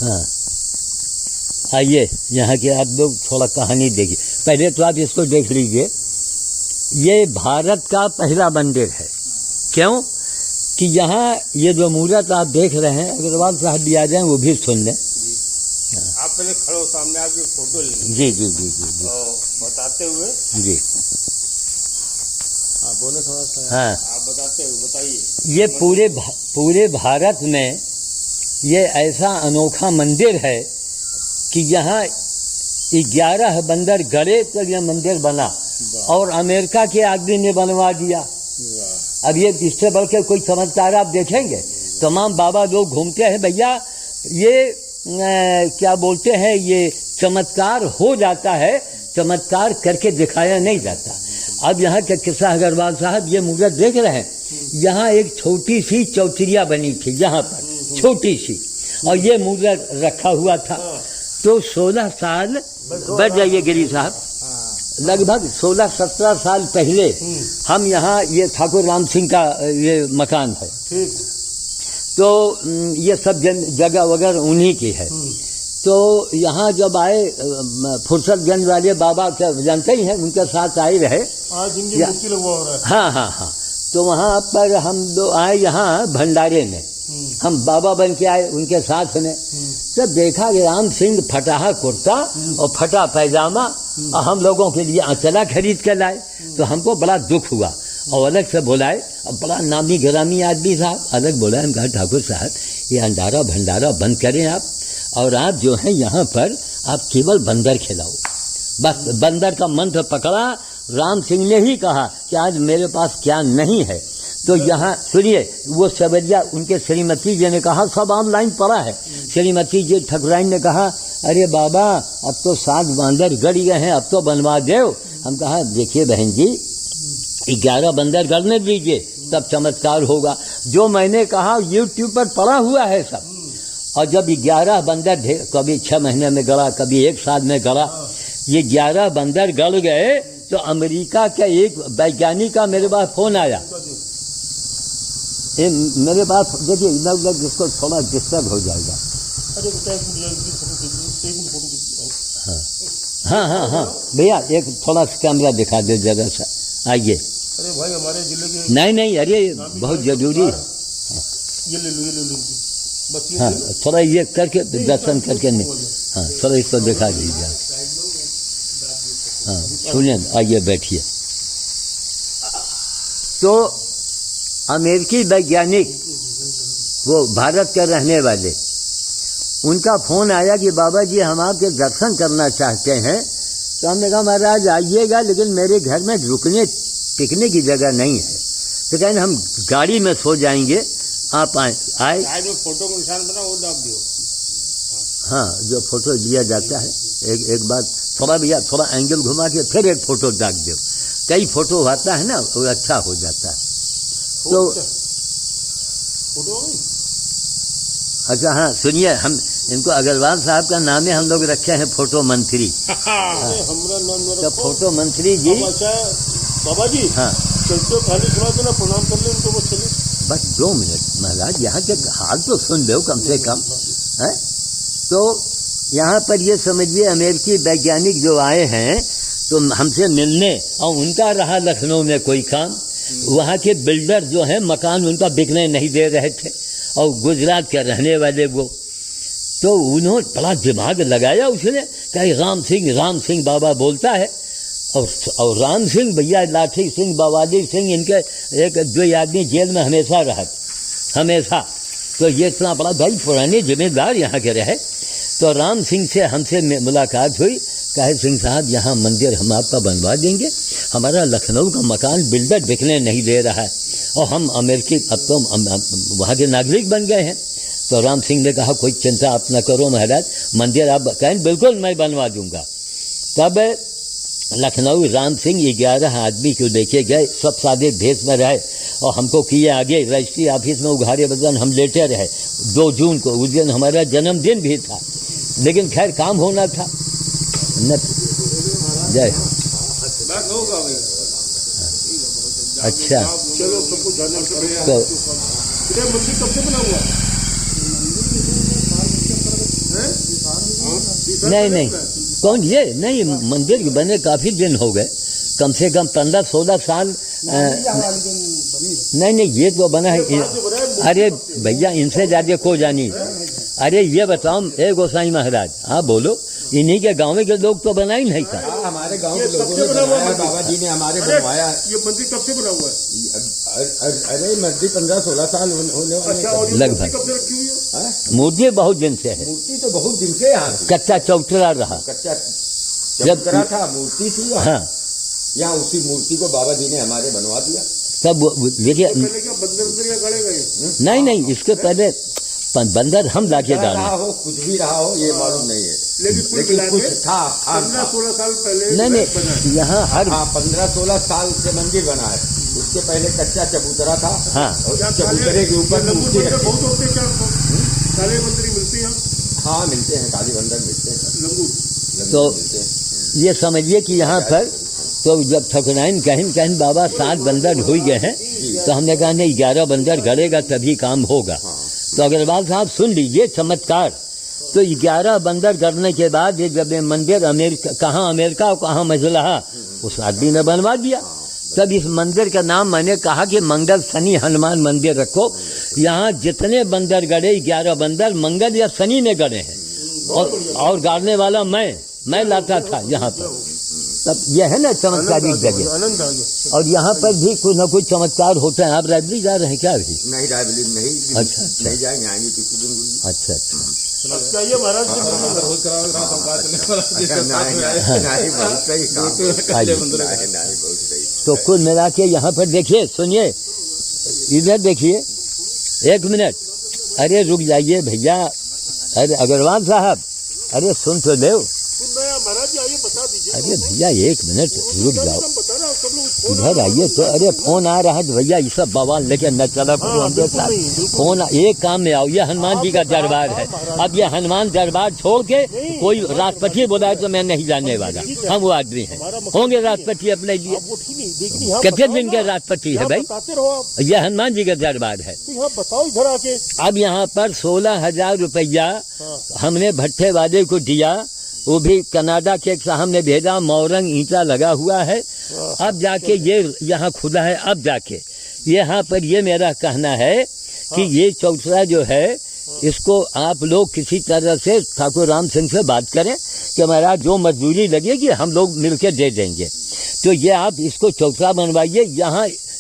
हाँ, आइए यहाँ के आप लोग थोड़ा कहानी देखिए। पहले तो आप इसको देख लीजिए, ये भारत का पहला मंदिर है। क्यों कि यहाँ ये जो मूर्त आप देख रहे हैं, अग्रवाल साहब भी आ जाएं वो भी सुन लें। आप पहले खड़ो, सामने आके फोटो ले लीजिए। जी जी जी जी जी बताते हुए जी। हाँ बोले थोड़ा सा। हाँ, आप बताते हुए बताइए। ये पूरे भारत में ये ऐसा अनोखा मंदिर है कि यहाँ 11 बंदर गड़े तो यह मंदिर बना, और अमेरिका के आदमी ने बनवा दिया। अब ये इससे बढ़ के कोई चमत्कार आप देखेंगे? तमाम बाबा लोग घूमते हैं भैया, ये क्या बोलते हैं, ये चमत्कार हो जाता है, चमत्कार करके दिखाया नहीं जाता। अब यहाँ के किस्सा अग्रवाल साहब ये मूर्त देख रहे हैं, यहाँ एक छोटी सी चौचरिया बनी थी यहाँ पर, छोटी सी, और ये मूर्त रखा हुआ था। तो 16 साल, बढ़ जाइए गिरी साहब, लगभग 16-17 साल पहले हम यहाँ, ये ठाकुर राम सिंह का ये मकान है, तो ये सब जगह वगैरह उन्हीं की है। तो यहाँ जब आए फुर्सतगंज वाले बाबा जानते ही हैं, उनके साथ आए रहे। आज इनकी मूर्ति लगवा हो रहा है। हाँ हाँ हाँ। तो वहाँ पर हम लोग आए यहाँ भंडारे में, हम बाबा बन के आए उनके साथ में। जब देखा कि राम सिंह फटा कुर्ता और फटा पैजामा, और हम लोगों के लिए आंचला खरीद कर लाए, तो हमको बड़ा दुख हुआ। और अलग से बुलाए, अब बड़ा नामी गिरामी आदमी साहब अलग बुलाए। हम कहा ठाकुर साहब ये अंडारा भंडारा बंद करें आप, और आप जो है यहाँ पर आप केवल बंदर खिलाओ, बस बंदर का मंत्र पकड़ा। राम सिंह ने ही कहा कि आज मेरे पास क्या नहीं है। तो यहाँ सुनिए, वो सवरिया उनके श्रीमती जी ने कहा, सब ऑनलाइन पड़ा है, श्रीमती जी ठकुराइन ने कहा, अरे बाबा अब तो 7 बंदर गड़ गए हैं, अब तो बनवा दो। हम कहा देखिए बहन जी, 11 बंदर गड़ने दीजिए तब चमत्कार होगा। जो मैंने कहा यूट्यूब पर पड़ा हुआ है सब। और जब 11 बंदर, कभी 6 महीने में गड़ा, कभी 1 साल में गड़ा, ये 11 बंदर गड़ गए, तो अमेरिका का एक वैज्ञानिक का मेरे पास फोन आया। मेरे पास देखिए, इधर इसको थोड़ा डिस्टर्ब हो जाएगा। हाँ हाँ हाँ भैया, एक थोड़ा सा कैमरा दिखा दे जरा सा, आइए। अरे भाई हमारे जिले के नहीं, अरे बहुत जरूरी है। ये ले लो बस। हाँ, थोड़ा ये करके दर्शन करके नहीं, हाँ थोड़ा इसको दिखा दीजिए। हाँ सुनिए, आइए बैठिए। तो अमेरिकी वैज्ञानिक, वो भारत के रहने वाले, उनका फोन आया कि बाबा जी हम आपके दर्शन करना चाहते हैं। तो हमने कहा महाराज आइएगा, लेकिन मेरे घर में रुकने टिकने की जगह नहीं है। तो कहें हम गाड़ी में सो जाएंगे, आप आए। साइड में फोटो को निशान बना, वो दाब दियो। हाँ, जो फोटो लिया जाता है, एक बार थोड़ा भैया थोड़ा एंगल घुमा के फिर एक फोटो दाग दो। कई फोटो आता है ना, वो अच्छा हो जाता है। तो अच्छा हाँ सुनिए, हम इनको अग्रवाल साहब का नाम है, हम लोग रखे हैं फोटो मंत्री। तो फोटो मंत्री जी। बाबा जी हाँ, चलते खाली सुना देना, प्रणाम कर ले उनको, बस चले। बस 2 मिनट महाराज, यहाँ के हाल तो सुन लो कम से कम है। तो यहाँ पर ये समझिए, अमेरिकी वैज्ञानिक जो आए हैं तो हमसे मिलने, और उनका रहा लखनऊ में कोई काम। वहाँ के बिल्डर जो हैं, मकान उनका बिकने नहीं दे रहे थे, और गुजरात के रहने वाले वो। तो उन्होंने बड़ा दिमाग लगाया, उसने कहा राम सिंह बाबा बोलता है। और राम सिंह भैया, लाठी सिंह, बवाली सिंह, इनके 1-2 आदमी जेल में हमेशा रहा, हमेशा। तो ये इतना बड़ा भाई पुराने जिम्मेदार यहाँ के रहे। तो राम सिंह से हमसे मुलाकात हुई, कहे सिंह साहब यहाँ मंदिर हम आपका बनवा देंगे, हमारा लखनऊ का मकान बिल्डर बिकने नहीं दे रहा है, और हम अमेरिकी अब तो वहाँ के नागरिक बन गए हैं। तो राम सिंह ने कहा कोई चिंता आप न करो महाराज, मंदिर आप कहें बिल्कुल मैं बनवा दूंगा। तब लखनऊ राम सिंह 11 आदमी को लेके गए, सब सादे भेष में रहे, और हमको किए आगे रजिस्ट्री ऑफिस में उघारे बदन हम लेटे रहे। 2 जून को, उस दिन हमारा जन्मदिन भी था, लेकिन खैर काम होना था न। जय अच्छा, चलो सबको जाने तो मंदिर कब से बना हुआ है? नहीं नहीं, कौन ये नहीं, मंदिर बने काफी दिन हो गए, कम से कम 15-16 साल। नहीं नहीं, ये तो बना है। अरे भैया, इनसे ज्यादा को जानी। अरे ये बताओ, ए गोसाई महाराज, हाँ बोलो, इन्हीं के गाँव के लोग तो बना ही नहीं था। हमारे गांव के लोगों ने बनाया, बाबा जी ने हमारे बनवाया। ये मंदिर कब से बना हुआ है? अरे मंदिर 15-16 साल होने वाले लगभग। कब से रखी हुई है? मूर्ति बहुत दिन से है, मूर्ति तो बहुत दिन से यहाँ थी। कच्चा चौतरा रहा। कच्चा चबूतरा था, मूर्ति थी वहाँ। हाँ, यहाँ उसी मूर्ति को बाबा जी ने हमारे बनवा दिया। तब देखिए, पहले क्या बंदर या गड़े गए? नहीं नहीं, इसके पहले बंदर हम लाके रहा डाले। हो, कुछ भी रहा हो, ये मालूम नहीं है, लेकिन कुछ था। 15-16 साल पहले नहीं बना है। नहीं, यहाँ हर 15-16 साल से मंदिर बना है। उसके पहले कच्चा चबूतरा था। हाँ। और चबूतरे के ऊपर मूर्ति रखी। बहुत होते हैं क्या? काले मंदिर मिलती है? हाँ मिलते हैं, काली बंदर मिलते हैं, लंगूर तो मिलते हैं। ये समझिए कि यहाँ पर तो जब ठकुराइन कहीं बाबा 7 बंदर हो गए हैं, तो हमने कहा नहीं, 11 बंदर गड़ेगा तभी काम होगा। तो अग्रवाल साहब सुन लीजिए चमत्कार। तो 11 बंदर करने के बाद ये जब ये मंदिर कहाँ अमेरिका और कहाँ मजलहा, उस आदमी ने बनवा दिया। तब इस मंदिर का नाम मैंने कहा कि मंगल शनि हनुमान मंदिर रखो। यहाँ जितने बंदर गड़े, 11 बंदर मंगल या शनि में गड़े हैं, और गाड़ने वाला मैं लाता था यहाँ पर। तब यह है ना चमत्कारिक जगह। आनंद आ गया। और यहाँ पर भी कुछ न कुछ चमत्कार होते हैं। आप रायबरेली जा रहे हैं क्या अभी? नहीं रायबरेली नहीं। अच्छा नहीं जाएंगे, आएंगे किसी दिन। अच्छा अच्छा। अच्छा, ये महाराज जी तो कुल मिला के यहाँ पर देखिए, सुनिए, इधर देखिए, 1 मिनट। अरे रुक जाइए भैया, अरे अग्रवाल साहब, अरे सुन तो लो। महाराज जी आइए, बता दीजिए। अरे भैया 1 मिनट रुक जाओ, बता रहा हूँ, सब लोग इधर आइए। तो अरे फोन आ रहा है तो भैया ये सब बवाल लेके न चला हमके साथ। फोन एक काम में आओ, ये हनुमान जी का दरबार है। अब ये हनुमान दरबार छोड़ के कोई राष्ट्रपति बुलाए तो मैं नहीं जाने वाला। हम वो आदमी हैं, होंगे राष्ट्रपति अपने लिए। कितने दिन के राष्ट्रपति है भाई? बताते रहो आप। ये हनुमान जी का दरबार है। तो यहाँ बताओ इधर आके। अब यहाँ पर 16,000 रुपया हमने भट्टे वाले को दिया, वो भी कनाडा के साहब ने भेजा, मोरंग ईंटा लगा हुआ है। अब जाके ये यहाँ खुदा है। अब जाके यहाँ पर ये मेरा कहना है कि ये चौतरा जो है, इसको आप लोग किसी तरह से ठाकुर राम सिंह से बात करें कि महाराज जो मजदूरी लगेगी हम लोग मिलकर दे देंगे। तो ये आप इसको चौतरा बनवाइए।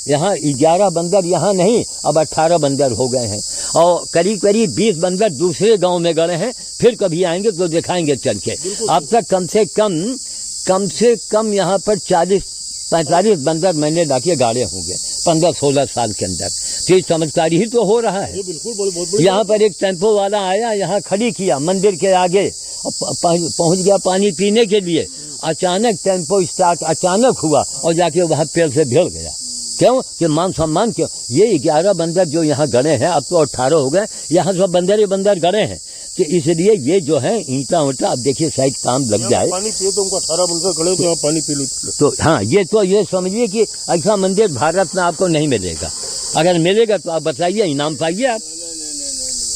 यहाँ 11 बंदर यहाँ नहीं, अब 18 बंदर हो गए हैं, और करीब 20 बंदर दूसरे गांव में गए हैं। फिर कभी आएंगे तो दिखाएंगे चल के। अब तक कम से कम यहाँ पर 40-45 बंदर मैंने लाके गाड़े होंगे 15-16 साल के अंदर। तो चमत्कारी ही तो हो रहा है। बिल्कुल, यहाँ पर एक टेम्पो वाला आया, यहाँ खड़ी किया मंदिर के आगे, पहुँच गया पानी पीने के लिए। अचानक टेम्पो स्टार्ट अचानक हुआ और जाके वहाँ पेड़ से भिड़ गया। क्यों? कि मान सम्मान क्यों? ये 11 बंदर जो यहाँ गड़े हैं, अब तो 18 हो गए, यहाँ सब बंदर ही बंदर गड़े हैं। तो इसलिए ये जो है ईंटा उंटा, अब देखिए शायद काम लग जाए। पानी पिए तो उनको 18 बंदर गड़े तो यहाँ पानी पी लो। तो हाँ, ये समझिए कि ऐसा मंदिर भारत में आपको नहीं मिलेगा। अगर मिलेगा तो आप बताइए, इनाम पाइए आप।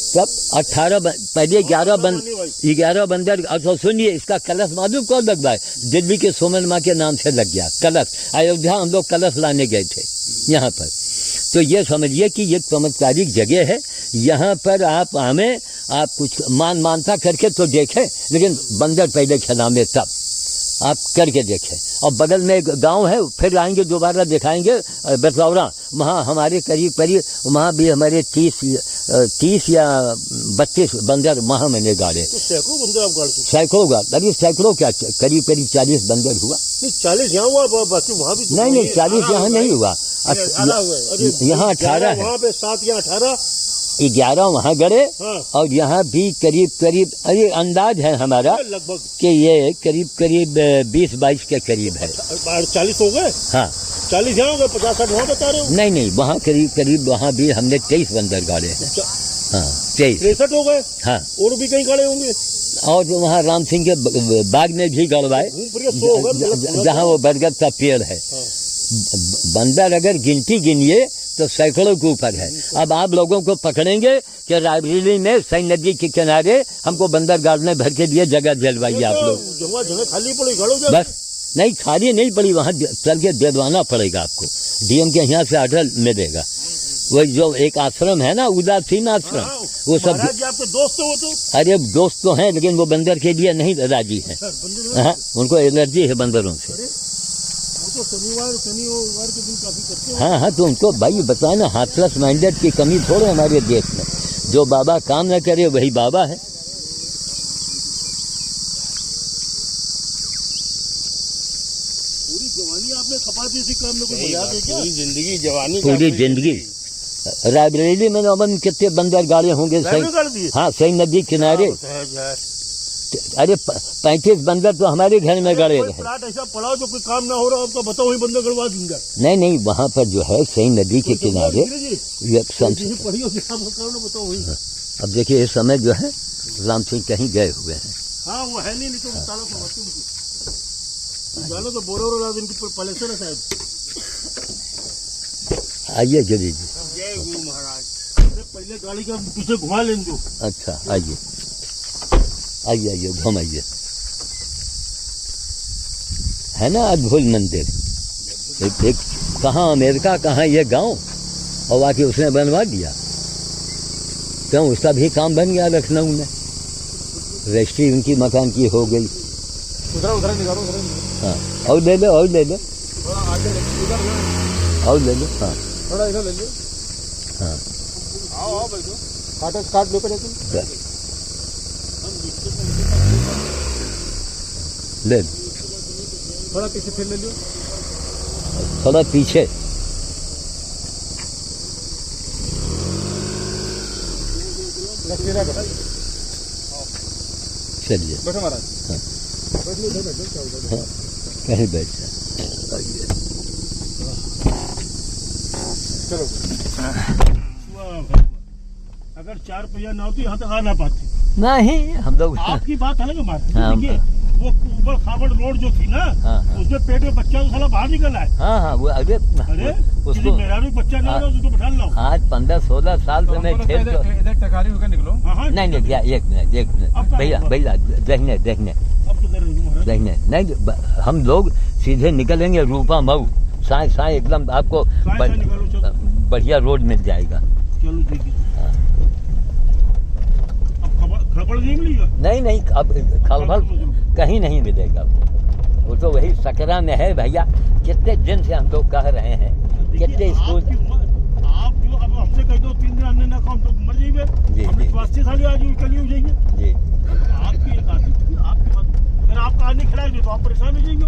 तब 18 पहले 11 बंदर। तो सुनिए, इसका कलश मालूम कौन लगवाए? दिल्ली के सोमन माँ के नाम से लग गया कलश। अयोध्या हम लोग कलश लाने गए थे यहाँ पर। तो ये समझिए कि ये चमत्कारिक जगह है। यहाँ पर आप कुछ मानता करके तो देखें, लेकिन बंदर पहले खिलामे तब आप करके देखें। और बगल में एक गांव है, फिर आएंगे दोबारा दिखाएंगे बतौरा। वहाँ हमारे करीब वहाँ भी हमारे 30 या 32 बंदर वहाँ मैंने गाड़े। तो सैकड़ों बंदर आप गाड़ चुके? सैकड़ों अभी सैकड़ों क्या, करीब 40 बंदर हुआ। 40 यहाँ हुआ, बाकी वहाँ भी? नहीं 40 यहाँ नहीं हुआ, यहाँ 18 है। वहाँ पे 7 या 18, 11 वहाँ गड़े। हाँ। और यहाँ भी करीब अरे अंदाज है हमारा लगभग कि ये करीब 20-22 के करीब है। 40 हो गए। हाँ 40 यहाँ हो गए, 50-60 वहाँ बता रहे हो? नहीं वहाँ करीब वहाँ भी हमने 23 बंदर गाड़े हैं। हाँ 23 63 हो गए। हाँ, और भी कहीं गाड़े होंगे। और जो वहाँ राम सिंह के बाग में भी गड़वाए, जहाँ वो बरगद का पेड़ है। बंदर अगर गिनती गिनिए तो सैकड़ों के ऊपर है। अब आप लोगों को पकड़ेंगे कि रायबरेली में सई नदी के किनारे हमको बंदरगाह में भर के दिए जगह दिलवाइए आप लोग। जगह खाली पड़ी गाड़ो बस नहीं, खाली नहीं पड़ी, वहाँ चल के दिलवाना पड़ेगा आपको। डीएम के यहाँ से ऑर्डर मिलेगा। वही जो एक आश्रम है ना, उदासीन आश्रम, वो सब आपके दोस्त वो तो अरे दोस्त तो हैं, लेकिन वो बंदर के लिए नहीं राजी है। हाँ, उनको एलर्जी है बंदरों से। वो तो शनिवार के दिन काफी करते हैं। हाँ हाँ, तो उनको भाई बताए ना, हाथरस माइंडेड की कमी थोड़े हमारे देश में। जो बाबा काम न करे वही बाबा है। पूरी जवानी आपने खपा दी इसी काम में, कोई मजाक है क्या? पूरी जिंदगी जवानी, पूरी जिंदगी रायबरेली में नौबन कितने बंदरगाह होंगे सही। हाँ, सही नदी किनारे। अरे 35 बंदर तो हमारे घर में गड़े रहे। प्लाट ऐसा पड़ा जो कोई काम ना हो रहा, आपका बताओ वही बंदर गड़वा दूंगा। नहीं नहीं, वहाँ पर जो है सही नदी के किनारे ये बताओ वही। अब देखिए इस समय जो है राम सिंह कहीं गए हुए हैं। हाँ वो है नहीं तो ताला जानो तो बोरा दिन की पलेसर है शायद। आइए जल्दी जी। जय गुरु महाराज। पहले गाड़ी का पीछे घुमा लें दो। अच्छा आइए आइए आइए, घुमाइए। है ना अद्भुत मंदिर। एक कहाँ अमेरिका, कहाँ ये गांव, और आके उसने बनवा दिया। क्यों, उसका भी काम बन गया लखनऊ में। रजिस्ट्री उनकी मकान की हो गई। उधर निकालो। हाँ, और ले लो और ले लो थोड़ा आगे और ले लो। हाँ थोड़ा इधर ले लो। हाँ, आओ बैठो। काट लो पड़े ले लो। थोड़ा पीछे फिर ले लो। थोड़ा पीछे। चलिए बैठो महाराज। हाँ बैठो हाँ, कहीं बैठ जाए। चलो। अगर 4 पहिया ना होती यहाँ तक आ ना पाती। नहीं, हम लोग आपकी बात अलग है महाराज। हाँ, देखिए वो ऊपर खाबड़ रोड जो थी ना, हाँ, उसमें पेट में बच्चा तो साला बाहर निकल आए। हाँ हाँ, वो अरे उसको मेरा भी बच्चा नहीं हो उसको बैठा लो। आज 15-16 साल से मैं खेल तो इधर टकारी होकर निकलो। नहीं नहीं भैया, एक मिनट भैया देखने अब तो देखने नहीं, हम लोग सीधे निकलेंगे रूपा मऊ, साए एकदम आपको बढ़िया रोड मिल जाएगा। चलो देखिए। अब खबर नहीं मिलेगा। नहीं, अब खलबल कहीं नहीं मिलेगा। वो तो वही सकरा में है भैया। कितने दिन से हम लोग कह रहे हैं, कितने स्कूल। आप जो अब हमसे कह दो 3 दिन हमने ना काम तो मर जाइए जी। स्वास्थ्य साली आज कल हो जाएंगे जी। आपकी एक आदत, आपकी बात, अगर आप कार नहीं खिलाएंगे तो आप परेशान हो जाएंगे।